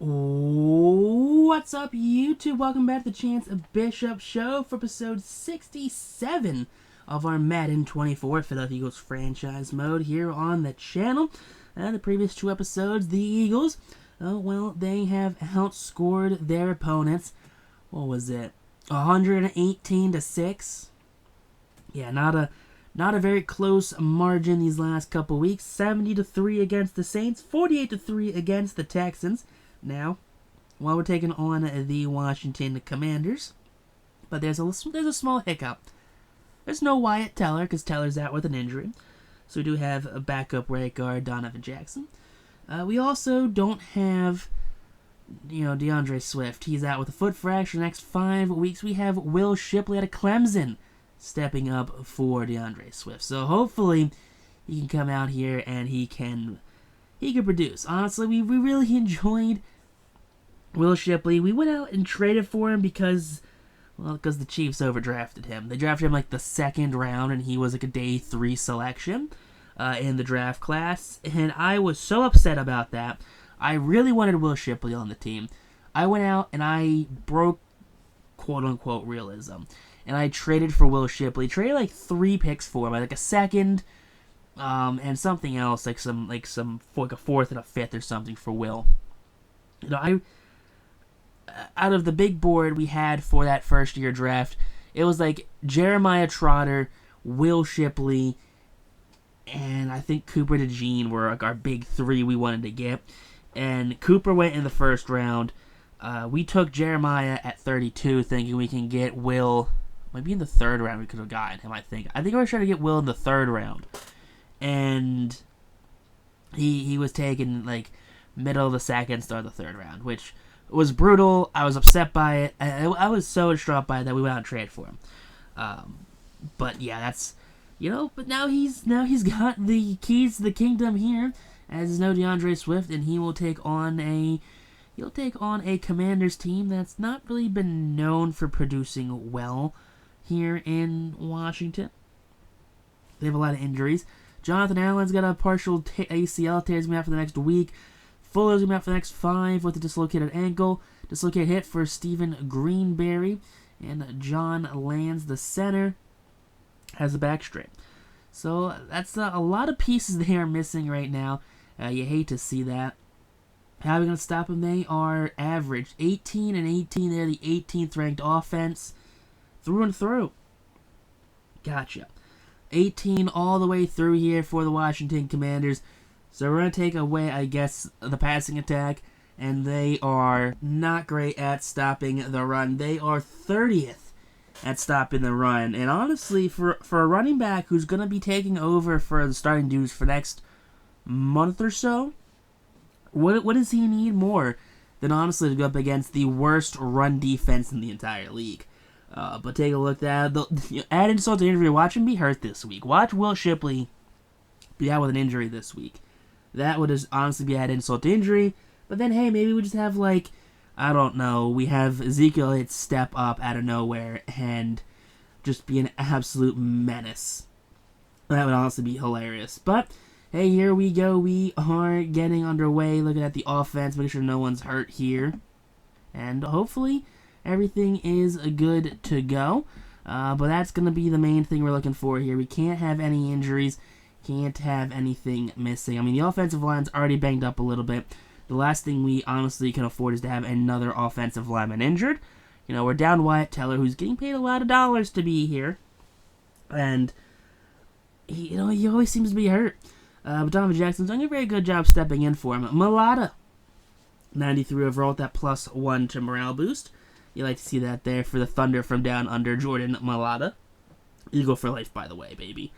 What's up, YouTube? Welcome back to the Chance Bishop Show for episode 67 of our Madden 24 Philadelphia Eagles franchise mode here on the channel. The previous two episodes, the Eagles, they have outscored their opponents. What was it? 118-6. Yeah, not a very close margin these last couple weeks. 70-3 against the Saints, 48-3 against the Texans. Now, while we're taking on the Washington Commanders, but there's a small hiccup. There's no Wyatt Teller because Teller's out with an injury, so we do have a backup right guard, Donovan Jackson. We also don't have, DeAndre Swift. He's out with a foot fracture the next 5 weeks. We have Will Shipley out of Clemson stepping up for DeAndre Swift. So hopefully he can come out here and he can produce. Honestly, we really enjoyed Will Shipley. We went out and traded for him because the Chiefs overdrafted him. They drafted him like the second round, and he was like a day 3 selection in the draft class. And I was so upset about that. I really wanted Will Shipley on the team. I went out and I broke quote-unquote realism. And I traded for Will Shipley. Traded like 3 picks for him. Like a second, and something else, like a fourth and a fifth or something for Will. Out of the big board we had for that first year draft, it was like Jeremiah Trotter, Will Shipley, and I think Cooper DeJean were like our big 3 we wanted to get. And Cooper went in the first round. We took Jeremiah at 32, thinking we can get Will. Maybe in the third round we could have gotten him, I think. I think we were trying to get Will in the third round. And he was taken like middle of the second, start of the third round, which was brutal. I was upset by it. I was so distraught by it that we went out and traded for him. But yeah, that's But now he's got the keys to the kingdom here, as is no DeAndre Swift, and he will take on a Commanders team that's not really been known for producing well here in Washington. They have a lot of injuries. Jonathan Allen's got a partial ACL tear. He's going to be out for the next week. Fuller's going to be out for the next 5 with a dislocated ankle. Dislocated hip for Stephen Greenberry. And John Lands, the center, has a back strain. So that's a lot of pieces they are missing right now. You hate to see that. How are we going to stop them? They are average. 18-18. They're the 18th ranked offense. Through and through. Gotcha. 18 all the way through here for the Washington Commanders. So we're going to take away, I guess, the passing attack. And they are not great at stopping the run. They are 30th at stopping the run. And honestly, for a running back who's going to be taking over for the starting duties for the next month or so, what does he need more than honestly to go up against the worst run defense in the entire league? But take a look at that. Add insult to injury. Watch him be hurt this week. Watch Will Shipley be out with an injury this week. That would just honestly be add insult to injury. But then, hey, maybe we just have we have Ezekiel Elliott step up out of nowhere and just be an absolute menace. That would honestly be hilarious. But hey, here we go. We are getting underway. Looking at the offense, making sure no one's hurt here, and hopefully everything is good to go. But that's going to be the main thing we're looking for here. We can't have any injuries. Can't have anything missing. I mean, the offensive line's already banged up a little bit. The last thing we honestly can afford is to have another offensive lineman injured. We're down Wyatt Teller, who's getting paid a lot of dollars to be here. And, he always seems to be hurt. But Donovan Jackson's doing a very good job stepping in for him. Malata, 93 overall with that +1 to morale boost. You like to see that there for the Thunder from down under, Jordan Malata. Eagle for life, by the way, baby.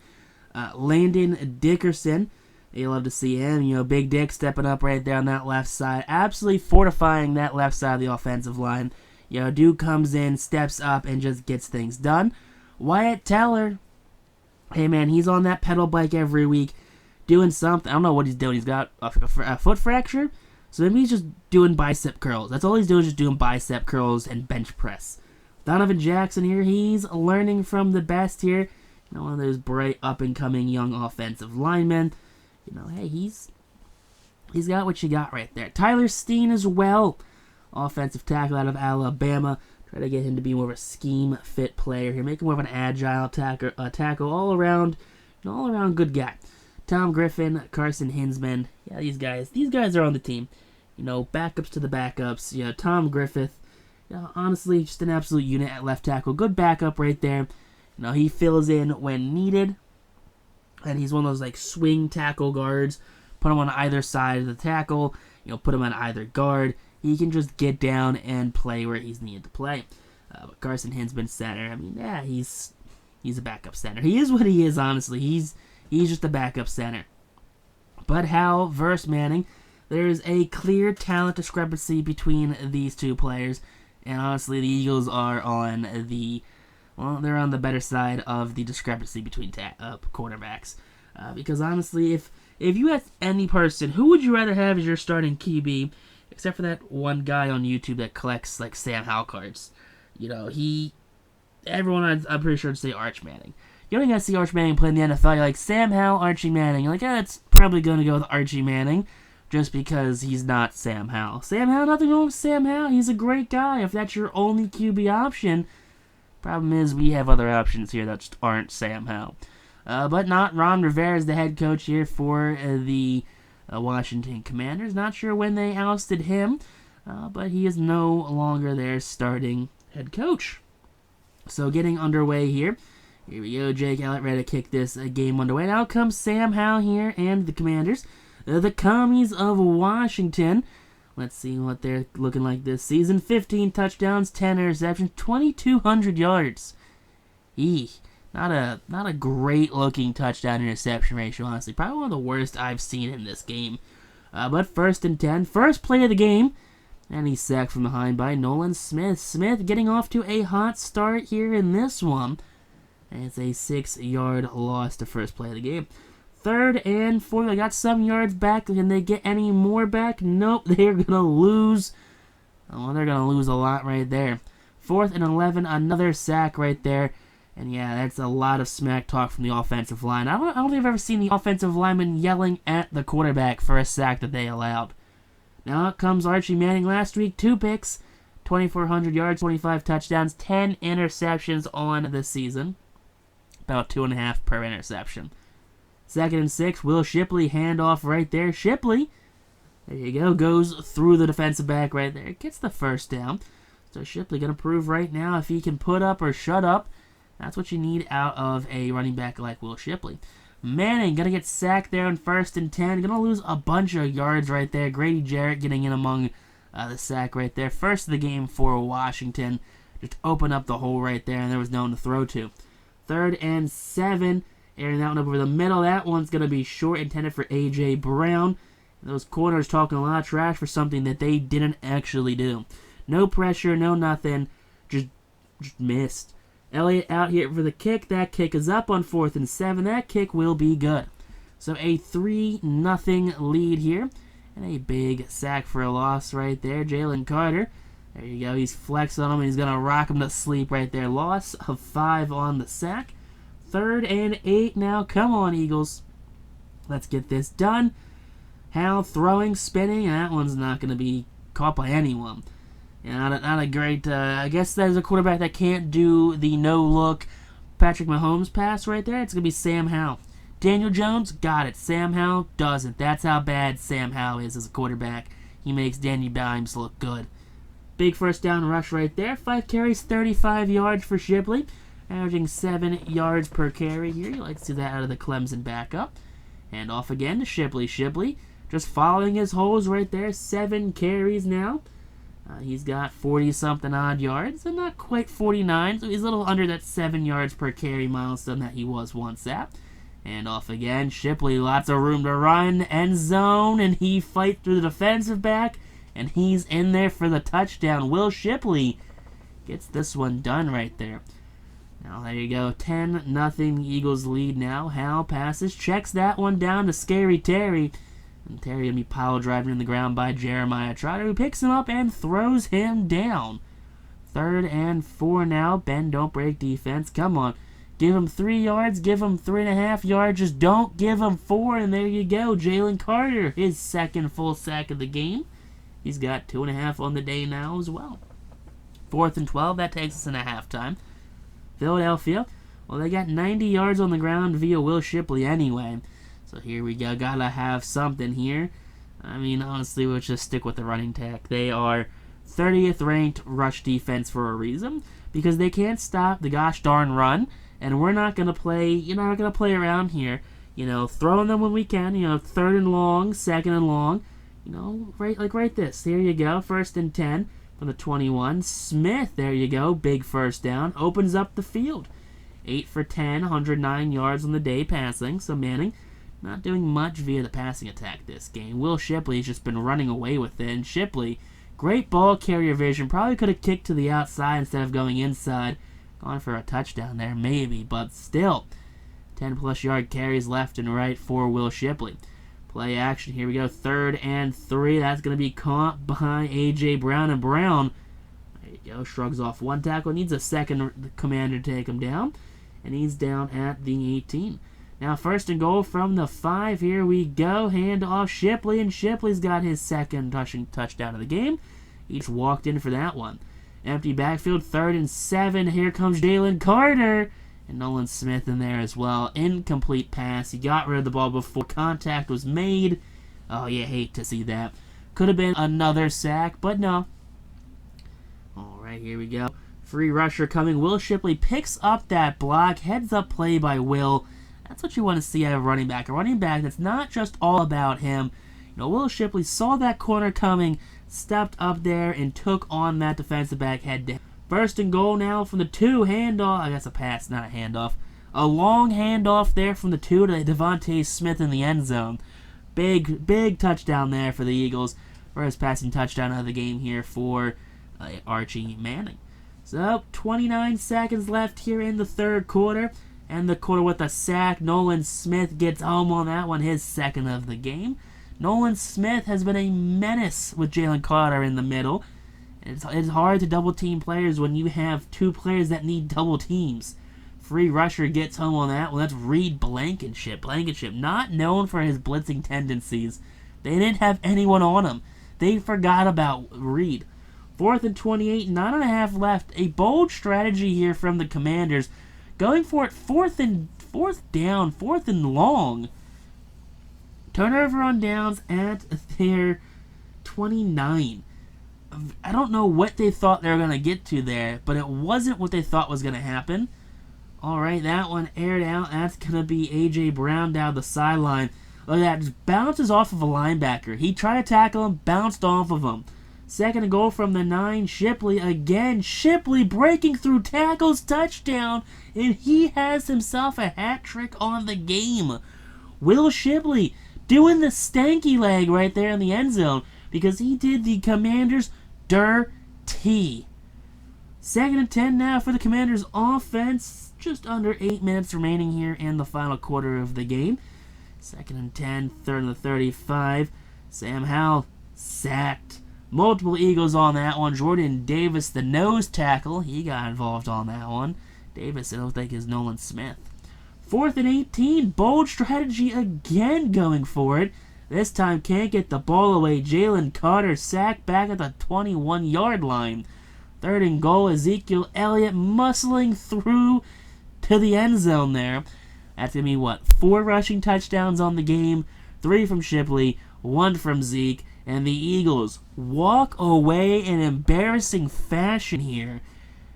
Landon Dickerson, you love to see him. Big Dick stepping up right there on that left side. Absolutely fortifying that left side of the offensive line. Dude comes in, steps up, and just gets things done. Wyatt Teller, hey man, he's on that pedal bike every week, doing something. I don't know what he's doing. He's got a foot fracture, so maybe he's just doing bicep curls. That's all he's doing, is just doing bicep curls and bench press. Donovan Jackson here, he's learning from the best here. One of those bright up-and-coming young offensive linemen. Hey, he's He's got what you got right there. Tyler Steen as well. Offensive tackle out of Alabama. Try to get him to be more of a scheme fit player here. Make him more of an agile tackle all around good guy. Tom Griffin, Carson Hinsman. Yeah, these guys are on the team. Backups to the backups. Tom Griffith. Honestly, just an absolute unit at left tackle. Good backup right there. He fills in when needed. And he's one of those swing tackle guards. Put him on either side of the tackle. Put him on either guard. He can just get down and play where he's needed to play. But Carson Hinsman, center. He's a backup center. He is what he is, honestly. He's just a backup center. But Hal versus Manning, there's a clear talent discrepancy between these two players. And honestly, the Eagles are on they're on the better side of the discrepancy between quarterbacks. Because honestly, if you had any person, who would you rather have as your starting QB, except for that one guy on YouTube that collects Sam Howell cards? Everyone I'm pretty sure would say Arch Manning. You don't even see Arch Manning play in the NFL. You're like, Sam Howell, Archie Manning. You're like, that's probably going to go with Archie Manning, just because he's not Sam Howell. Sam Howell, nothing wrong with Sam Howell. He's a great guy. If that's your only QB option, problem is we have other options here that just aren't Sam Howell. But not Ron Rivera is the head coach here for the Washington Commanders. Not sure when they ousted him, but he is no longer their starting head coach. So getting underway here. Here we go. Jake Allett ready to kick this game underway. Now comes Sam Howell here and the Commanders. The Commies of Washington. Let's see what they're looking like this season. 15 touchdowns, 10 interceptions, 2,200 yards. Not a great looking touchdown interception ratio, honestly. Probably one of the worst I've seen in this game. But 1st and 10. First play of the game. And he's sacked from behind by Nolan Smith. Smith getting off to a hot start here in this one. And it's a 6-yard loss to first play of the game. 3rd and 4. They got some yards back. Can they get any more back? Nope. They're going to lose. Oh, they're going to lose a lot right there. 4th and 11. Another sack right there. And yeah, that's a lot of smack talk from the offensive line. I don't think I've ever seen the offensive lineman yelling at the quarterback for a sack that they allowed. Now out comes Archie Manning last week. 2 picks, 2,400 yards, 25 touchdowns, 10 interceptions on the season. About 2.5 per interception. 2nd and 6, Will Shipley, handoff right there. Shipley, there you go, goes through the defensive back right there. Gets the first down. So Shipley going to prove right now if he can put up or shut up. That's what you need out of a running back like Will Shipley. Manning going to get sacked there on 1st and 10. Going to lose a bunch of yards right there. Grady Jarrett getting in among the sack right there. First of the game for Washington. Just open up the hole right there, and there was no one to throw to. 3rd and 7. Airing that one up over the middle. That one's going to be short, intended for A.J. Brown. Those corners talking a lot of trash for something that they didn't actually do. No pressure, no nothing. Just missed. Elliott out here for the kick. That kick is up on 4th and 7. That kick will be good. So a 3-0 lead here. And a big sack for a loss right there. Jalen Carter. There you go. He's flexing on him, and he's going to rock him to sleep right there. Loss of 5 on the sack. 3rd and 8 now. Come on, Eagles. Let's get this done. Hal throwing, spinning. That one's not going to be caught by anyone. Yeah, not a great, I guess there's a quarterback that can't do the no-look Patrick Mahomes pass right there. It's going to be Sam Howell. Daniel Jones, got it. Sam Howell doesn't. That's how bad Sam Howell is as a quarterback. He makes Danny Dimes look good. Big first down rush right there. 5 carries, 35 yards for Shipley. Averaging 7 yards per carry here. You like to see that out of the Clemson backup. And off again to Shipley. Shipley just following his holes right there. 7 carries now. He's got 40-something odd yards, and not quite 49, so he's a little under that 7 yards per carry milestone that he was once at. And off again, Shipley, lots of room to run, end zone, and he fights through the defensive back, and he's in there for the touchdown. Will Shipley gets this one done right there. Now there you go, 10-0 Eagles lead now. Hal passes, checks that one down to Scary Terry. And Terry going to be pile driving in the ground by Jeremiah Trotter, who picks him up and throws him down. 3rd and 4 now. Bend, don't break defense. Come on. Give him 3 yards, give him 3.5 yards, just don't give him 4, and there you go. Jalen Carter, his second full sack of the game. He's got 2.5 on the day now as well. 4th and 12, that takes us into halftime. Philadelphia, well, they got 90 yards on the ground via Will Shipley anyway. So here we go, gotta have something here. I mean, honestly, we'll just stick with the running tack. They are 30th ranked rush defense for a reason, because they can't stop the gosh darn run, and we're not going to play, not going to play around here, throwing them when we can, 3rd and long, 2nd and long, right this. Here you go, 1st and 10 from the 21. Smith, there you go, big first down, opens up the field. 8 for 10, 109 yards on the day passing, so Manning not doing much via the passing attack this game. Will Shipley has just been running away with it, and Shipley, great ball carrier vision, probably could have kicked to the outside instead of going inside. Gone for a touchdown there, maybe, but still. 10-plus yard carries left and right for Will Shipley. Play action, here we go, 3rd and 3. That's going to be caught by A.J. Brown, and Brown, there you go, shrugs off one tackle, needs a second commander to take him down, and he's down at the 18. Now 1st and goal from the 5. Here we go. Hand off Shipley, and Shipley's got his second touchdown of the game. Each walked in for that one. Empty backfield, 3rd and 7. Here comes Jalen Carter. And Nolan Smith in there as well. Incomplete pass. He got rid of the ball before contact was made. Oh, you hate to see that. Could have been another sack, but no. All right, here we go. Free rusher coming. Will Shipley picks up that block. Heads up play by Will. That's what you want to see out of a running back. A running back that's not just all about him. Will Shipley saw that corner coming, stepped up there, and took on that defensive back head down. 1st and goal now from the 2. Handoff. I guess a pass, not a handoff. A long handoff there from the 2 to Devontae Smith in the end zone. Big touchdown there for the Eagles. First passing touchdown of the game here for Archie Manning. So, 29 seconds left here in the 3rd quarter. And the quarter with a sack. Nolan Smith gets home on that one, his 2nd of the game. Nolan Smith has been a menace with Jalen Carter in the middle. It's hard to double team players when you have 2 players that need double teams. Free rusher gets home on that one. That's Reed Blankenship. Blankenship, not known for his blitzing tendencies. They didn't have anyone on him. They forgot about Reed. 4th and 28, 9.5 left. A bold strategy here from the Commanders. Going for it, 4th and long. Turnover on downs at their 29. I don't know what they thought they were going to get to there, but it wasn't what they thought was going to happen. All right, that one aired out. That's going to be A.J. Brown down the sideline. Look at that, just bounces off of a linebacker. He tried to tackle him, bounced off of him. 2nd and goal from the 9. Shipley again. Shipley breaking through tackles, touchdown, and he has himself a hat trick on the game. Will Shipley doing the stanky leg right there in the end zone because he did the Commanders dirty. 2nd and 10 now for the Commanders offense. Just under 8 minutes remaining here in the final quarter of the game. 2nd and 10, 3rd and 35. Sam Howell sacked. Multiple Eagles on that one. Jordan Davis, the nose tackle, he got involved on that one. Davis, I don't think, is Nolan Smith. 4th and 18, bold strategy again going for it. This time can't get the ball away. Jalen Carter sacked back at the 21-yard line. 3rd and goal, Ezekiel Elliott muscling through to the end zone there. That's going to be, 4 rushing touchdowns on the game, 3 from Shipley, 1 from Zeke. And the Eagles walk away in embarrassing fashion here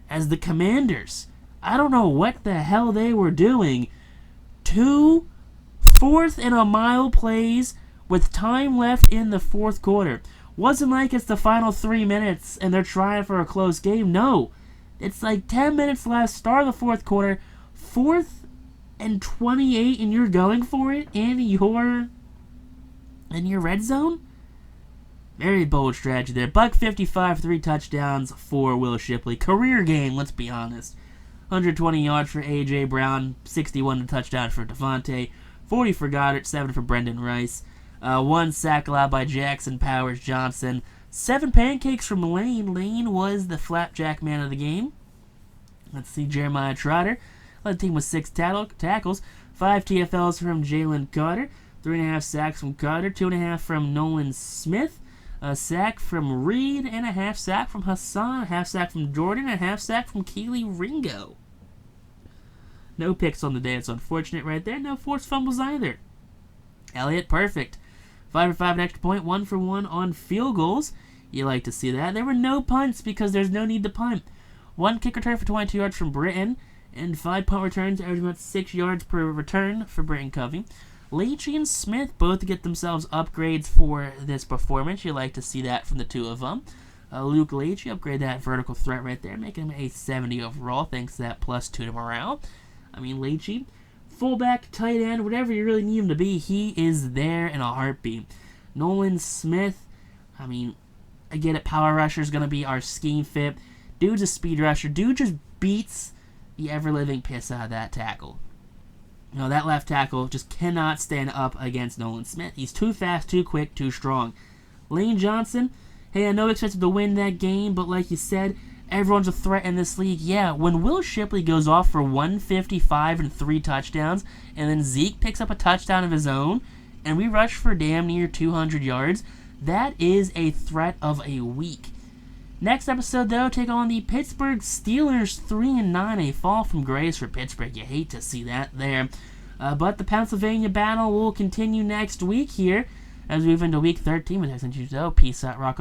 as the Commanders, I don't know what the hell they were doing, 2 4th and a mile plays with time left in the 4th quarter. Wasn't like it's the final 3 minutes and they're trying for a close game. No, it's like 10 minutes left, start of the 4th quarter, 4th and 28, and you're going for it in your red zone? Very bold strategy there. $155, 3 touchdowns for Will Shipley. Career game, let's be honest. 120 yards for A.J. Brown, 61 touchdown for Devontae, 40 for Goddard, 7 for Brendan Rice. 1 sack allowed by Jackson Powers Johnson. 7 pancakes from Lane. Lane was the flapjack man of the game. Let's see Jeremiah Trotter. Led the team with 6 tackles, 5 TFLs from Jalen Carter, 3.5 sacks from Carter, 2.5 from Nolan Smith, a sack from Reed, and a half sack from Hassan, a half sack from Jordan, and a half sack from Keely Ringo. No picks on the day. It's unfortunate right there. No forced fumbles either. Elliott, perfect. 5 for 5 an extra point, 1 for 1 on field goals. You like to see that. There were no punts because there's no need to punt. 1 kick return for 22 yards from Britton, and 5 punt returns, averaging about 6 yards per return for Britton Covey. Leachy and Smith both get themselves upgrades for this performance. You like to see that from the two of them. Luke Leachy, upgrade that vertical threat right there, making him a 70 overall, thanks to that +2 to morale. I mean, Leachy, fullback, tight end, whatever you really need him to be, he is there in a heartbeat. Nolan Smith, I mean, I get it, power rusher is going to be our scheme fit. Dude's a speed rusher. Dude just beats the ever-living piss out of that tackle. No, that left tackle just cannot stand up against Nolan Smith. He's too fast, too quick, too strong. Lane Johnson, hey, I know expected to win that game, but like you said, everyone's a threat in this league. Yeah, when Will Shipley goes off for 155 and 3 touchdowns, and then Zeke picks up a touchdown of his own, and we rush for damn near 200 yards, that is a threat of a week. Next episode, though, take on the Pittsburgh Steelers, 3-9, a fall from grace for Pittsburgh. You hate to see that there. But the Pennsylvania battle will continue next week here as we move into Week 13 with Texans. Peace out, rock on.